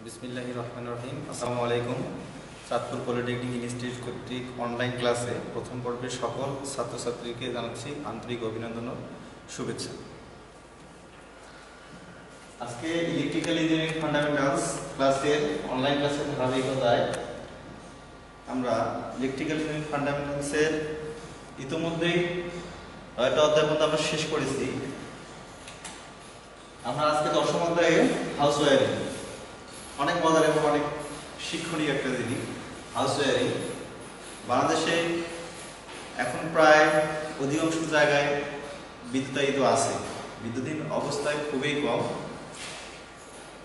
বিসমিল্লাহির রহমানির রহিম। আসসালামু আলাইকুম। চাঁদপুর পলিটেকনিক ইনস্টিটিউট কর্তৃক অনলাইন ক্লাসে প্রথম পর্বের সকল ছাত্রছাত্রীকে জানাচ্ছি আন্তরিক অভিনন্দন ও শুভেচ্ছা। আজকে ইলেকট্রিক্যাল ইঞ্জিনিয়ারিং ফান্ডামেন্টালস ক্লাসের অনলাইন ক্লাসের ধারাবাহিকতায় আমরা ইলেকট্রিক্যাল ইঞ্জিনিয়ারিং ফান্ডামেন্টালসের ইতিমধ্যেই একটা অধ্যায় পর্যন্ত আমরা শেষ করেছি। আমরা আজকে দশম অধ্যায়ে হাউস ওয়্যারিং, অনেক মজার এবং অনেক শিক্ষণীয় একটা জিনিস। হাউস ওয়্যারিং বাংলাদেশে এখন প্রায় অধিকাংশ জায়গায় বিদ্যুতায়িত আছে, বিদ্যুৎহীন অবস্থায় খুবই কম।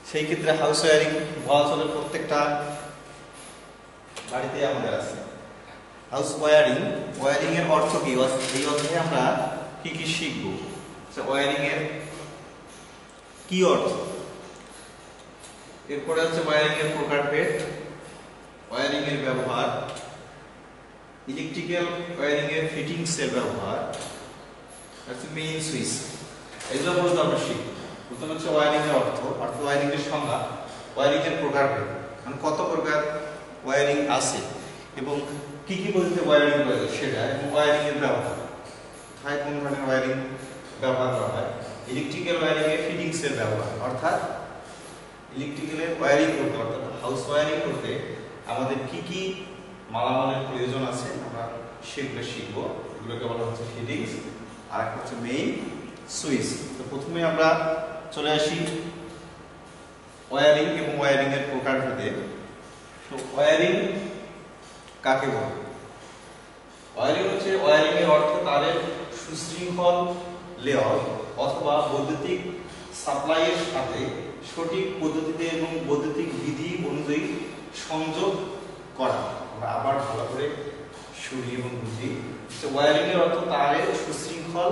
সেই ক্ষেত্রে হাউস ওয়্যারিং বলা চলে প্রত্যেকটা বাড়িতে আমাদের আছে। হাউস ওয়্যারিং, ওয়্যারিং এর অর্থ কি, এই অধ্যায়ে আমরা কি কি শিখবো, ওয়্যারিং এর কি অর্থ, এরপরে হচ্ছে ওয়্যারিং এর প্রকারভেদ, ওয়্যারিং এর ব্যবহার, ইলেকট্রিক্যাল ওয়্যারিং এর ফিটিংস এর ব্যবহার, হচ্ছে মেইন সুইচ। এগুলো বলতে আমরা শিখব। প্রথম হচ্ছে ওয়্যারিং এর অর্থ, অর্থাৎ ওয়্যারিং এর সংজ্ঞা, ওয়্যারিং এর প্রকারভেদ, মানে কত প্রকার ওয়্যারিং আছে এবং কি কি পদ্ধতিতে ওয়্যারিং করা যায় সেটা, এবং ওয়্যারিং এর ব্যবহার, কোথায় কোন ধরনের ওয়্যারিং ব্যবহার করা হয়, ইলেকট্রিক্যাল ওয়্যারিং এর ফিটিংস এর ব্যবহার, অর্থাৎ ইলেকট্রিক্যালের ওয়্যারিং করতে, অর্থাৎ হাউস ওয়্যারিং করতে আমাদের কি কি মালামালের প্রয়োজন আছে আমরা সেগুলো শিখবো। এগুলোকে বলা হচ্ছে ফিটিংস, আর একটা হচ্ছে মেইন সুইচ। তো প্রথমে আমরা চলে আসি ওয়্যারিং এবং ওয়্যারিং এর প্রকারভেদে। তো ওয়্যারিং কাকে বলে? ওয়্যারিং হচ্ছে, ওয়্যারিং এর অর্থ তারের সুশৃঙ্খল লেআউট অথবা বৈদ্যুতিক সাপ্লাইয়ের সাথে সঠিক পদ্ধতিতে এবং বৈদ্যুতিক বিধি অনুযায়ী সংযোগ করা। আমরা আবার ভালো করে শুনি এবং বুঝি। ওয়্যারিং এর অর্থ তারের সুশৃঙ্খল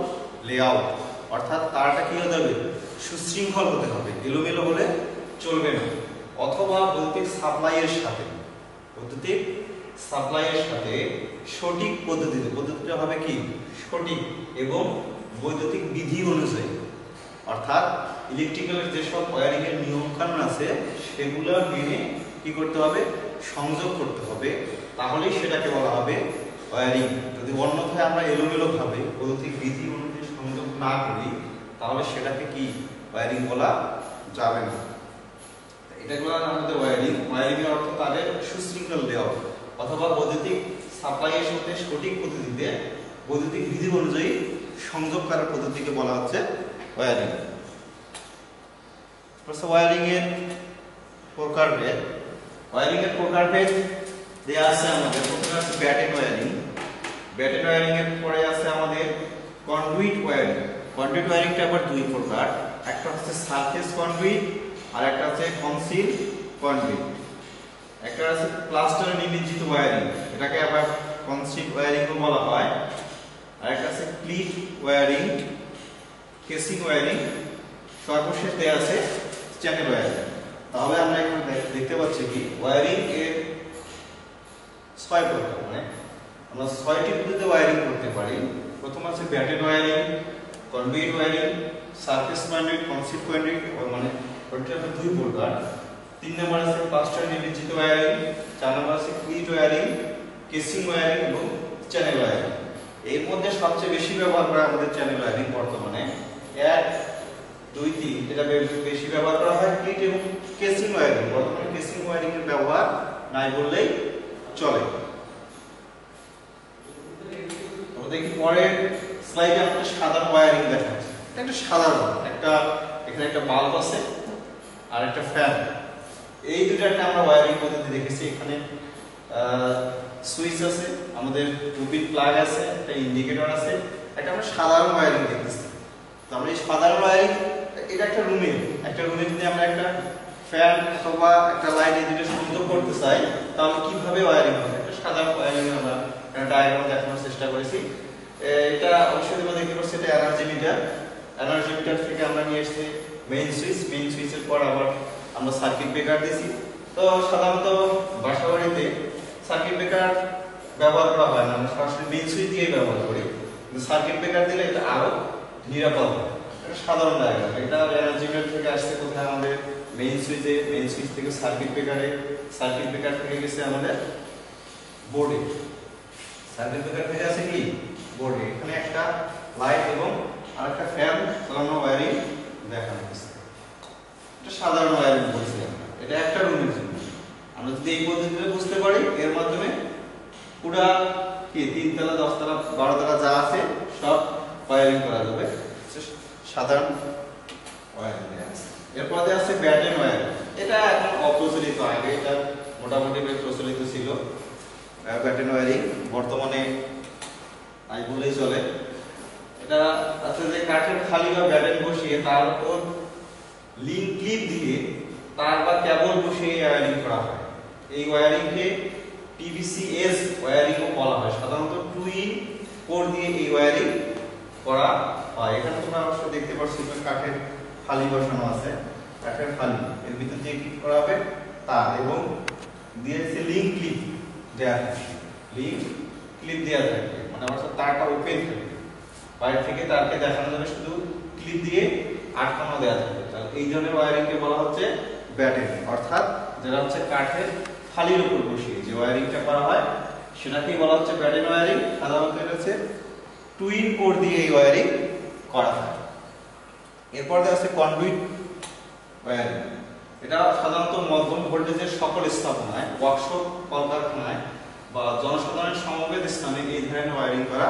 লেআউট, অর্থাৎ তারটা কি হতে হবে, সুশৃঙ্খল হতে হবে, এলোমেলো হলে চলবে না, অথবা বৈদ্যুতিক সাপ্লাইয়ের সাথে, বৈদ্যুতিক সাপ্লাইয়ের সাথে সঠিক পদ্ধতিতে, পদ্ধতিটা হবে কি সঠিক, এবং বৈদ্যুতিক বিধি অনুযায়ী, অর্থাৎ ইলেকট্রিক্যালের যেসব ওয়্যারিং এর নিয়ম কানুন আছে সেগুলো মেনে কি করতে হবে, সংযোগ করতে হবে, তাহলেই সেটাকে বলা হবে ওয়্যারিং। যদি অন্যথায় আমরা এলোমেলো ভাবে বৈদ্যুতিক বিধি অনুযায়ী সংযোগ না করি তাহলে সেটাকে কি ওয়্যারিং বলা যাবে না। এটাগুলো আমাদের ওয়্যারিং। ওয়্যারিং এর অর্থ তাদের সুশৃঙ্খল লেআউট অথবা বৈদ্যুতিক সাপ্লাইয়ের সাথে সঠিক পদ্ধতিতে বৈদ্যুতিক বিধি অনুযায়ী সংযোগ করার পদ্ধতিকে বলা হচ্ছে ওয়্যারিং। ওয়্যারিং এর প্রকারভেদ, ওয়্যারিং এর প্রকারভেদ দেয়া আছে আমাদের। প্রথমে আছে ব্যাটেন ওয়্যারিং, ব্যাটেন ওয়্যারিং এর পরে আছে আমাদের কন্ডুইট ওয়্যারিং। কন্ডুইট ওয়্যারিংটা আবার দুই প্রকার, একটা হচ্ছে সারফেস কন্ডুইট আর একটা হচ্ছে কনসিল কন্ডুইট। একটা আছে প্লাস্টারে নিমজ্জিত ওয়্যারিং, এটাকে আবার কনসিল ওয়্যারিং বলা হয়, আর একটা আছে ক্লিট ওয়্যারিং, কেসিং ওয়্যারিং, সর্বশেষ দেয়া আছে চ্যানেল ওয়্যারিং। তাহলে আমরা এখানে দেখতে পাচ্ছি কি ওয়্যারিং এর 6 প্রকার, মানে আমরা 6টি পদ্ধতিতে ওয়্যারিং করতে পারি। প্রথম আছে batten wiring, conduit wiring, surface conduit, conceal conduit, মানে ওইটা দুই প্রকার। 3 নম্বর আছে প্লাস্টার নিমজ্জিত ওয়্যারিং, 4 নম্বর আছে ক্লিট ওয়্যারিং, কেসিং ওয়্যারিং এবং চ্যানেল ওয়্যারিং। এর মধ্যে সবচেয়ে বেশি ব্যবহার করা আমাদের চ্যানেল ওয়্যারিং বর্তমানে 1, 2, 3 এটা বেশি ব্যবহার করা হয়। ক্লিট এবং কেসিং ওয়্যারিং বর্তমানে কেসিং ওয়্যারিং এর ব্যবহার নাই বললেই চলে। আমরা দেখি পরের স্লাইডে আমাদের সাধারণ ওয়্যারিং দেখাচ্ছে। এটা একটা সাধারণ, এখানে একটা বাল্ব আছে আর একটা ফ্যান, এই দুটাকে আমরা ওয়্যারিং পদ্ধতি দেখেছি। এখানে সুইচ আছে, আমাদের রুবিন প্লাগ আছে, একটা ইন্ডিকেটর আছে, একটা আমরা সাধারণ ওয়্যারিং দেখতেছি। তো আমরা এই সাধারণ ওয়্যারিং, এটা একটা রুমে যদি আমরা একটা ফ্যান অথবা একটা লাইট এই দুটো সংযোগ করতে চাই তাহলে কিভাবে ওয়্যারিং হবে, একটা সাধারণ ওয়্যারিং আমরা একটা ডায়াগ্রাম দেখানোর চেষ্টা করেছি। এটা অবশ্যই তোমরা দেখতে পাচ্ছ, এটা এনার্জি মিটার, এনার্জি মিটার থেকে আমরা নিয়ে এসেছি মেইন সুইচ, মেইন সুইচের পর আবার আমরা সার্কিট ব্রেকার দিয়েছি। তো সাধারণত বাসাবাড়িতে সার্কিট ব্রেকার ব্যবহার করা হয় না, আমরা সরাসরি মেইন সুইচ দিয়ে ব্যবহার করি, কিন্তু সার্কিট ব্রেকার দিলে এটা আরো নিরাপদ হয়। এটা সাধারণ ডায়াগ্রাম, এটা এনার্জি মিটার থেকে আসছে কোথায় আমাদের মেইন সুইচে, মেইন সুইচ থেকে সার্কিট ব্রেকারে, সার্কিট ব্রেকার থেকে গেছে আমাদের বোর্ডে, সার্কিট ব্রেকার থেকে আছে কি বোর্ডে। এখানে একটা লাইট এবং আরেকটা ফ্যান চালানো ওয়্যারিং দেখানো হয়েছে। এটা সাধারণ ওয়্যারিং বলছি আমরা, এটা একটা রুমের জন্য। আমরা যদি এই পদ্ধতিতে বুঝতে পারি, এর মাধ্যমে পুরা কি 3 তলা 10 তলা 12 তলা যা আছে সব ওয়্যারিং করা যাবে সাধারণ ওয়্যারিং। এরপরে আছে ব্যাটেন ওয়্যারিং। এটা এখন অপ্রচলিত, আগে এটা মোটামুটি বেশ প্রচলিত ছিল ব্যাটেন ওয়্যারিং, বর্তমানে আই বলেই চলে। এটা আছে যে কাঠের খালি বা ব্যাটেন বসিয়ে তার উপর লিঙ্ক ক্লিপ দিয়ে তার বা কেবল বসিয়ে ওয়্যারিং করা হয়। এই ওয়্যারিংকে PVC-S ওয়্যারিং বলা হয়। সাধারণত 2 কোর দিয়ে এই ওয়্যারিং করা হয়। এখানে তোমরা অবশ্য দেখতে পাচ্ছ কাঠের খালি বসানো আছে, কাঠের খালি, এর ভিতর দিয়ে কি করা হবে তার, এবং দিয়েছে লিঙ্ক ক্লিপ দেয়া থাকে, লিঙ্ক ক্লিপ দেয়া থাকে, মানে অর্থাৎ তারটা ওপেন থাকে, বাইরে থেকে তারকে দেখানো যাবে শুধু ক্লিপ দিয়ে আটকানো দেয়া থাকে। তাহলে এই ধরনের ওয়্যারিংকে বলা হচ্ছে ব্যাটেন, অর্থাৎ যেটা হচ্ছে কাঠের খালির উপর বসিয়ে যে ওয়্যারিংটা করা হয় সেটাকেই বলা হচ্ছে ব্যাটেন ওয়্যারিং। সাধারণত এটা হচ্ছে 2 কোর দিয়ে এই ওয়্যারিং করা হয়। এরপর আছে কন্ডুইট ওয়্যারিং। এটা সাধারণত মধ্যম ভোল্টেজের সকল স্থাপনায়, ওয়ার্কশপ, কলকারখানায় বা জনসাধারণের সমবেত স্থানে এই ধরনের ওয়্যারিং করা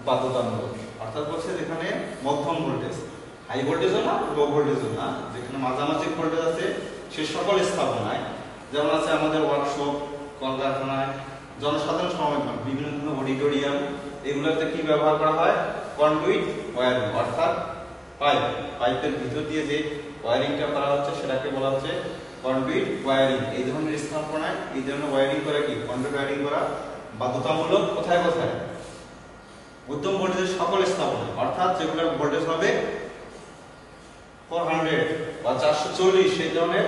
বাধ্যতামূলক। অর্থাৎ বলছে যেখানে মধ্যম ভোল্টেজ, হাই ভোল্টেজও না লো ভোল্টেজও না, যেখানে মাঝামাঝি ভোল্টেজ আছে সে সকল স্থাপনায়, যেমন আছে আমাদের ওয়ার্কশপ, কলকারখানায়, জনসাধারণ সমাবেত, বিভিন্ন ধরনের অডিটোরিয়াম, এগুলোতে কি ব্যবহার করা হয় কন্ডুইট ওয়্যারিং, অর্থাৎ পাইপ, পাইপের ভিতর দিয়ে যে ওয়্যারিংটা করা হচ্ছে সেটাকে বলা হচ্ছে কন্ডুইট ওয়্যারিং। এই ধরনের স্থাপনায় এই ধরনের ওয়্যারিং করা কি কন্ডুইট ওয়্যারিং করা বাধ্যতামূলক। কোথায় কোথায়? মধ্যম ভোল্টেজের সকল স্থাপনায়, অর্থাৎ যেগুলোর ভোল্টেজ হবে 400 বা 440 সেই ধরনের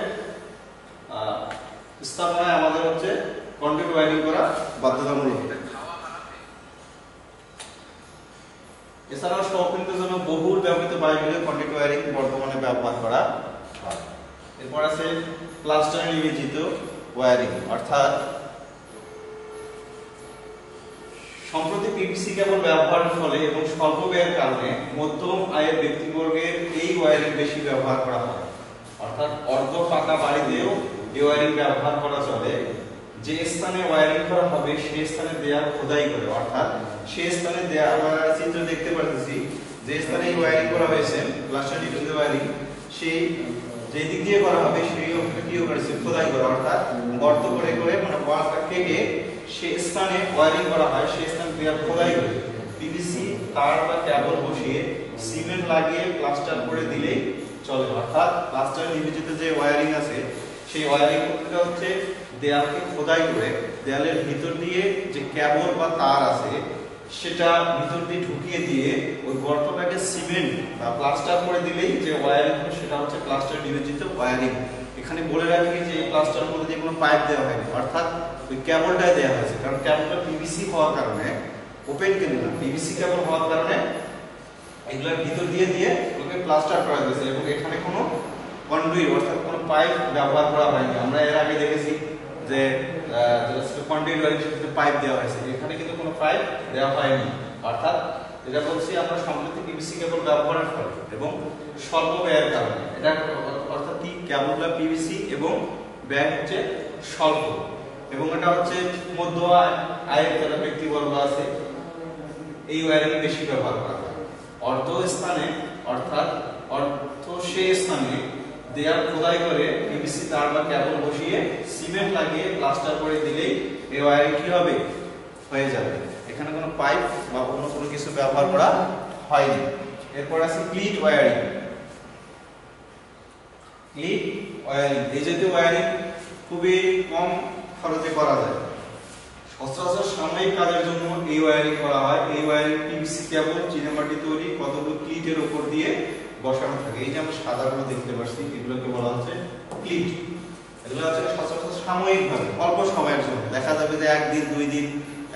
স্থাপনায় আমাদের হচ্ছে কন্ডুইট ওয়্যারিং করা বাধ্যতামূলক। এছাড়াও শৌখিনদের জন্য বহুল ব্যবহৃত বাইবেলের কন্ডুইট ওয়্যারিং বর্তমানে ব্যবহার করা হয়। এরপর আছে প্লাস্টার নিবেদিত ওয়্যারিং, অর্থাৎ সম্প্রতি PVC কেবল ব্যবহারের ফলে এবং স্বল্প ব্যয়ের কারণে মধ্যম আয়ের ব্যক্তিবর্গের এই ওয়্যারিং বেশি ব্যবহার করা হয়। অর্থাৎ অর্ধ পাকা বাড়িতেও এই ওয়্যারিং ব্যবহার করা চলে। যে স্থানে ওয়্যারিং করা হবে সেই স্থানে দেয়াল খোদাই করে, অর্থাৎ সেই স্থানে দেয়াল, আমরা চিত্র দেখতে পাচ্ছি যে স্থানে এই ওয়্যারিং করা হয়েছে প্লাস্টার নিবেদিত ওয়্যারিং, সেই যে দিক দিয়ে করা হবে সেই অংশটা কি করেছে খোদাই করা, অর্থাৎ গর্ত করে করে মানে ওয়ালটা কেটে সেই স্থানে ওয়্যারিং করা হয়। সেই স্থানে দেয়াল খোদাই করে PVC তার বা কেবল বসিয়ে সিমেন্ট লাগিয়ে প্লাস্টার করে দিলেই চলে। অর্থাৎ প্লাস্টার নিবেদিত যে ওয়্যারিং আছে সেই ওয়্যারিং পদ্ধতিটা হচ্ছে দেয়ালকে খোদাই করে দেয়ালের ভিতর দিয়ে যে কেবল বা তার আছে সেটা ভিতর দিয়ে ঢুকিয়ে দিয়ে ওই গর্তটাকে সিমেন্ট বা প্লাস্টার করে দিলেই যে ওয়্যারিং সেটা হচ্ছে প্লাস্টার নিবেদিত ওয়্যারিং। এখানে বলে রাখি যে এই প্লাস্টারের মধ্যে যে কোনো পাইপ দেওয়া হয়নি, অর্থাৎ ওই কেবলটাই দেওয়া হয়েছে, কারণ কেবলটা PVC হওয়ার কারণে, ওপেন কেবল না, PVC কেবল হওয়ার কারণে এগুলোর ভিতর দিয়ে দিয়ে ওকে প্লাস্টার করা হয়েছে এবং এখানে কোনো কন্ডুইট অর্থাৎ কোনো পাইপ ব্যবহার করা হয়নি। আমরা এর আগে দেখেছি যে কন্ডুইট ওয়্যারিং সাথে পাইপ দেওয়া হয়েছে, এখানে কিন্তু কোনো পাইপ দেওয়া হয়নি। অর্থাৎ এটা বলছি আমরা সম্প্রতি PVC কেবল ব্যবহারের ফলে এবং স্বল্প ব্যয়ের কারণে, এটা অর্থাৎ কি কেবলটা PVC এবং ব্যয় হচ্ছে স্বল্প, এবং এটা হচ্ছে মধ্য আয়ের যারা ব্যক্তিবর্গ আছে এই ওয়্যারিং বেশি ব্যবহার করা হয়। অর্ধ স্থানে অর্থাৎ অর্ধ সেই স্থানে দেয়াল খোদাই করে PVC তার বা কেবল বসিয়ে সিমেন্ট লাগিয়ে প্লাস্টার করে দিলেই এই ওয়্যারিং কি হবে হয়ে যাবে। এখানে কোনো পাইপ বা অন্য কোনো কিছু ব্যবহার করা হয়নি। এরপর আছে ক্লিট ওয়্যারিং। ক্লিট ওয়্যারিং এই জাতীয় ওয়্যারিং খুবই কম খরচে করা যায়। সচরাচর সাময়িক কাজের জন্য এই ওয়্যারিং করা হয়। এই ওয়্যারিং PVC কেবল চীনামাটি তৈরি কতগুলো ক্লিটের উপর দিয়ে বসানো থাকে। এই যে আমরা সাদাগুলো দেখতে পাচ্ছি এগুলোকে বলা হচ্ছে ক্লিট। এগুলো হচ্ছে সচরাচর সাময়িকভাবে অল্প সময়ের জন্য, দেখা যাবে যে 1 দিন 2 দিন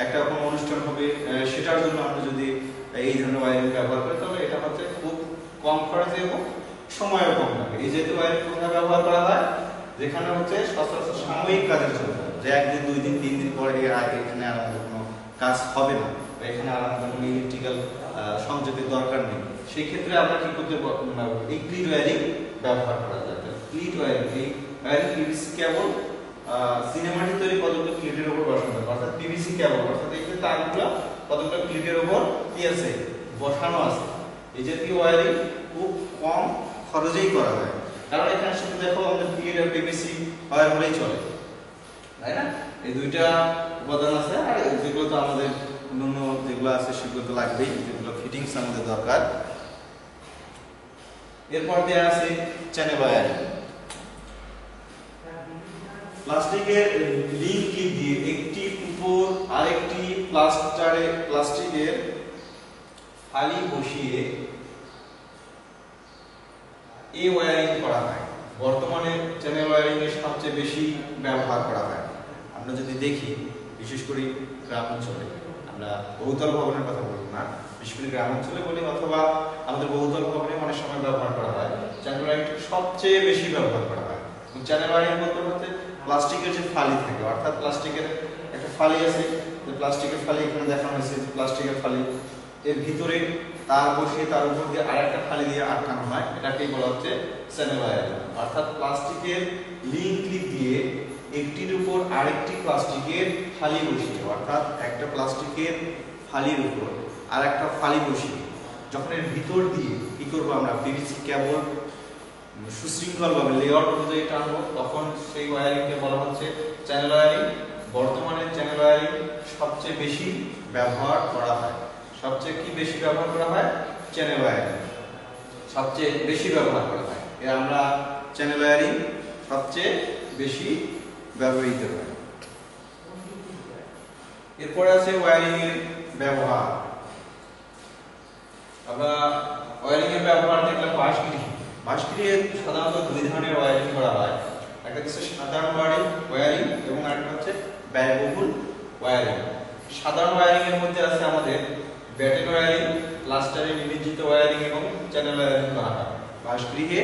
একটা কোনো অনুষ্ঠান হবে সেটার জন্য আমরা যদি এই ধরনের ওয়্যারিং ব্যবহার করি তাহলে এটা হচ্ছে খুব কম খরচে এবং সময়ও কম লাগে। এই জাতীয় ওয়্যারিং কোথায় ব্যবহার করা হয়, যেখানে হচ্ছে সচরাচর সাময়িক কাজের জন্য, যে একদিন 2 দিন 3 দিন পরে আগে এখানে আর আমাদের কোনো কাজ হবে না, বা এখানে আর আমাদের কোনো ইলেকট্রিক্যাল সংযোগের দরকার নেই, সেই ক্ষেত্রে আমরা কি করতে এই ক্লিট ওয়্যারিং ব্যবহার করা যায়। ক্লিট ওয়্যারিং, এই ওয়্যারিং পিভিসি কেবল সিনেমাটি তৈরি কতগুলো ক্লিটের উপর বসানো থাকে, অর্থাৎ পিভিসি কেবল, অর্থাৎ এই যে তারগুলো কতগুলো ক্লিটের উপর কি আছে, বসানো আছে। এই জাতীয় ওয়্যারিং খুব কম খরচেই করা যায়, কারণ এখানে শুধু দেখো আমাদের ক্লিট আর পিভিসি ওয়্যার হলেই চলে, তাই না? এই দুইটা উপাদান আছে, আর যেগুলো তো আমাদের অন্যান্য যেগুলো আছে সেগুলো তো লাগবেই, যেগুলো ফিটিংস আমাদের দরকার। এরপর দেয়া আছে চ্যানেল ওয়্যারিং। প্লাস্টিকের লিঙ্ক ক্লিপ দিয়ে একটি উপর আরেকটি প্লাস্টিকের ফালি বসিয়ে এই ওয়্যারিং করা হয়। বর্তমানে চ্যানেল ওয়্যারিং এর সবচেয়ে বেশি ব্যবহার করা হয়। আমরা যদি দেখি, বিশেষ করে গ্রাম অঞ্চলে, আমরা বহুতল ভবনের কথা বলবো না, বিশেষ করে গ্রাম অঞ্চলে বলি, অথবা আমাদের বহুতল ভবনে অনেক সময় ব্যবহার করা হয়, চ্যানেল ওয়্যারিং সবচেয়ে বেশি ব্যবহার করা হয়। চ্যানেল ওয়্যারিং বলতে প্লাস্টিকের যে ফালি থাকে, অর্থাৎ প্লাস্টিকের একটা ফালি আছে, যে প্লাস্টিকের ফালি এখানে দেখানো হয়েছে, প্লাস্টিকের ফালি এর ভিতরে তার বসিয়ে তার উপর দিয়ে আরেকটা ফালি দিয়ে আটকানো হয়, এটাকেই বলা হচ্ছে চ্যানেল ওয়্যারিং। অর্থাৎ প্লাস্টিকের লিঙ্ক ক্লিপ দিয়ে একটির উপর আরেকটি প্লাস্টিকের ফালি বসিয়ে, অর্থাৎ একটা প্লাস্টিকের ফালির উপর আরেকটা ফালি বসিয়ে যখন এর ভিতর দিয়ে কি করবো, আমরা পিভিসি কেবল সুশৃঙ্খলভাবে লেআউট অনুযায়ী টানবো, তখন সেই ওয়্যারিংকে বলা হচ্ছে চ্যানেল ওয়্যারিং। বর্তমানে চ্যানেল ওয়্যারিং সবচেয়ে বেশি ব্যবহার করা হয়। সবচেয়ে কি বেশি ব্যবহার করা হয়? চ্যানেল ওয়্যারিং সবচেয়ে বেশি ব্যবহার করা হয়। আমরা চ্যানেল ওয়্যারিং সবচেয়ে বেশি ব্যবহৃত হয়। এরপরে আছে ওয়্যারিং এর ব্যবহার। আমরা ওয়্যারিং এর ব্যবহার দেখলাম বাঁশগৃহে সাধারণত দুই ধরনের ওয়্যারিং করা হয়, একটা হচ্ছে সাধারণ ওয়্যারিং এবং আরেকটা হচ্ছে ব্যয়বহুল ওয়্যারিং। সাধারণ ওয়্যারিং এর মধ্যে আছে আমাদের ব্যাটেন ওয়্যারিং, প্লাস্টারে নিমজ্জিত ওয়্যারিং এবং চ্যানেল ওয়্যারিং করা হয়। বাঁশগৃহে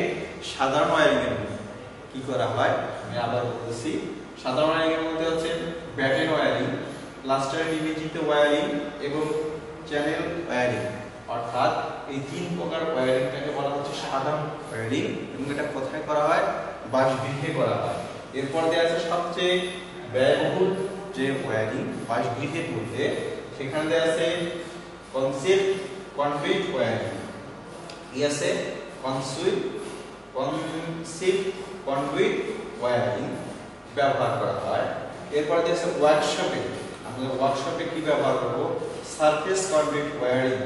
সাধারণ ওয়্যারিং এর মধ্যে কি করা হয়, আমি আবার বলতেছি, সাধারণ ওয়্যারিং এর মধ্যে হচ্ছে ব্যাটেন ওয়্যারিং, প্লাস্টারে নিমজ্জিত ওয়্যারিং এবং চ্যানেল ওয়্যারিং। অর্থাৎ এই তিন প্রকার ওয়্যারিংটাকে বলা হচ্ছে সাধারণ ওয়্যারিং, এবং এটা কোথায় করা হয়? বাসগৃহে করা হয়। এরপর দেয়া আছে সবচেয়ে ব্যয়বহুল যে ওয়্যারিং বাসগৃহের মধ্যে, সেখানে দেয়া আছে কনসিল্ড কনক্রিট ওয়্যারিং। কি আছে? কনসিল্ড কনক্রিট ওয়্যারিং ব্যবহার করা হয়। এরপর দেয়া আছে ওয়ার্কশপে। আমরা ওয়ার্কশপে কি ব্যবহার করব? Surface concrete wiring.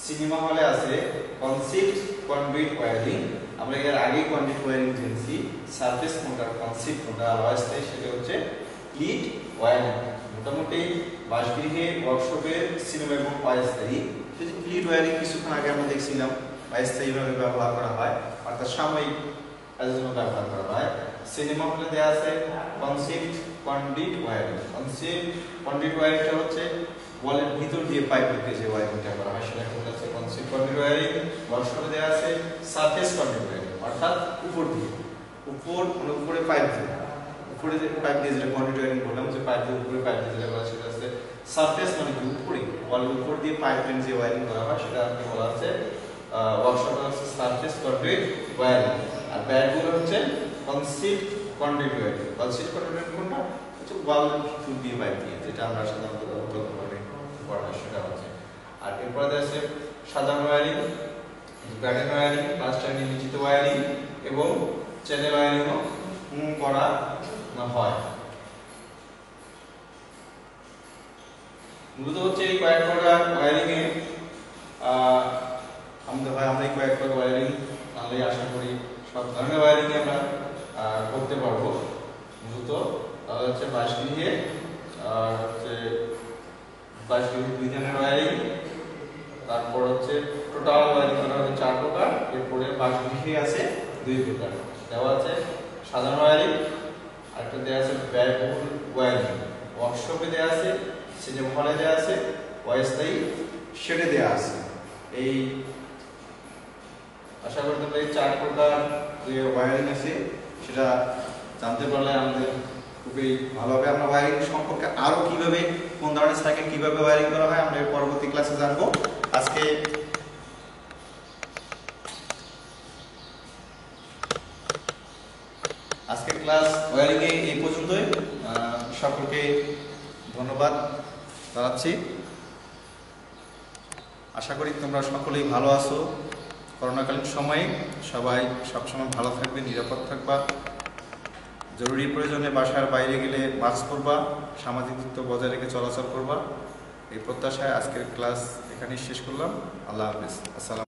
সিনেমা হলে আছে কনসিল্ড কনক্রিট ওয়্যারিং। আমরা এর আগে কনক্রিট ওয়্যারিং জেনেছি, সারফেস কোনটা কনসিল্ড কোনটা অস্থায়ী, সেটা হচ্ছে ক্লিট ওয়্যারিং। মোটামুটি বাসগৃহে, ওয়ার্কশপে, সিনেমা এবং অস্থায়ী। যদি ক্লিট ওয়্যারিং কিছুক্ষণ আগে আমরা দেখছিলাম অস্থায়ীভাবে ব্যবহার করা হয়, অর্থাৎ সাময়িক কাজের জন্য ব্যবহার করা হয়। সিনেমা হলে দেয়া আছে concealed concrete wiring. Concealed concrete ওয়্যারিংটা হচ্ছে ওয়ালের ভিতর দিয়ে পাইপ ঢুকে যে ওয়্যারিংটা করা হয় সেটাকে বলা হচ্ছে কনসিল্ড কনক্রিট ওয়্যারিং। ওয়ার্কশপে দেয়া আছে সারফেস কনক্রিট ওয়্যারিং, অর্থাৎ উপর দিয়ে, উপরে পাইপ দিয়ে, উপরে যে পাইপ দিয়ে যেটা কনক্রিট ওয়্যারিং বললাম, যে পাইপ দিয়ে উপরে পাইপ দিয়ে যেটা করা সেটা হচ্ছে সারফেস, মানে কি উপরে ওয়ালের উপর দিয়ে পাইপ লাইন যে ওয়্যারিং করা হয় সেটাকে বলা হচ্ছে ওয়ার্কশপে হচ্ছে সারফেস কনক্রিট ওয়্যারিং। আর ব্যয়গুলো হচ্ছে concealed concrete wiring. Concealed concrete wiring কোনটা? হচ্ছে ওয়ালের ভিতর দিয়ে পাইপ দিয়ে, যেটা আমরা সাধারণত করা হয় সেটা হচ্ছে। আর এরপরে আছে সাধারণ ওয়্যারিং, ব্যাটেন ওয়্যারিং, প্লাস্টারে নিমজ্জিত ওয়্যারিং এবং চ্যানেল ওয়্যারিংও করা হয়। মূলত হচ্ছে এই কয়েক প্রকার ওয়্যারিং এ আমরা এই কয়েক প্রকার ওয়্যারিং তাহলে আশা করি সব ধরনের ওয়্যারিং আমরা করতে পারবো। মূলত তাহলে হচ্ছে বাসগৃহে আর হচ্ছে বাসগৃহে দুই ধরনের ওয়্যারিং, তারপর হচ্ছে টোটাল ওয়্যারিং করা হচ্ছে 4 প্রকার। এরপরে বাসগৃহে আছে 2 প্রকার, দেওয়া আছে সাধারণ ওয়্যারিং, আরেকটা দেওয়া আছে ব্যয়বহুল ওয়্যারিং। ওয়ার্কশপে দেওয়া আছে, সিনেমা হলে দেওয়া আছে, অস্থায়ী শেডে দেওয়া আছে। এই আশা করি তোমরা এই 4 প্রকার যে ওয়্যারিং আছে সেটা জানতে পারলে আমাদের খুবই ভালো হবে। আমরা ওয়্যারিং সম্পর্কে আরো কিভাবে, কোন ধরনের সার্কিট কিভাবে ওয়্যারিং করা হয় আমরা পরবর্তী ক্লাসে জানবো। আজকে ক্লাস ওয়্যারিং এ এই পর্যন্তই। সকলকে ধন্যবাদ জানাচ্ছি। আশা করি তোমরা সকলেই ভালো আছো। করোনাকালীন সময়ে সবাই সবসময় ভালো থাকবে, নিরাপদ থাকবা। জরুরি প্রয়োজনে বাসার বাইরে গেলে মাস্ক পরবা, সামাজিক দূরত্ব বজায় রেখে চলাচল করবা। এই প্রত্যাশায় আজকের ক্লাস এখানেই শেষ করলাম। আল্লাহ হাফেজ। আসসালাম।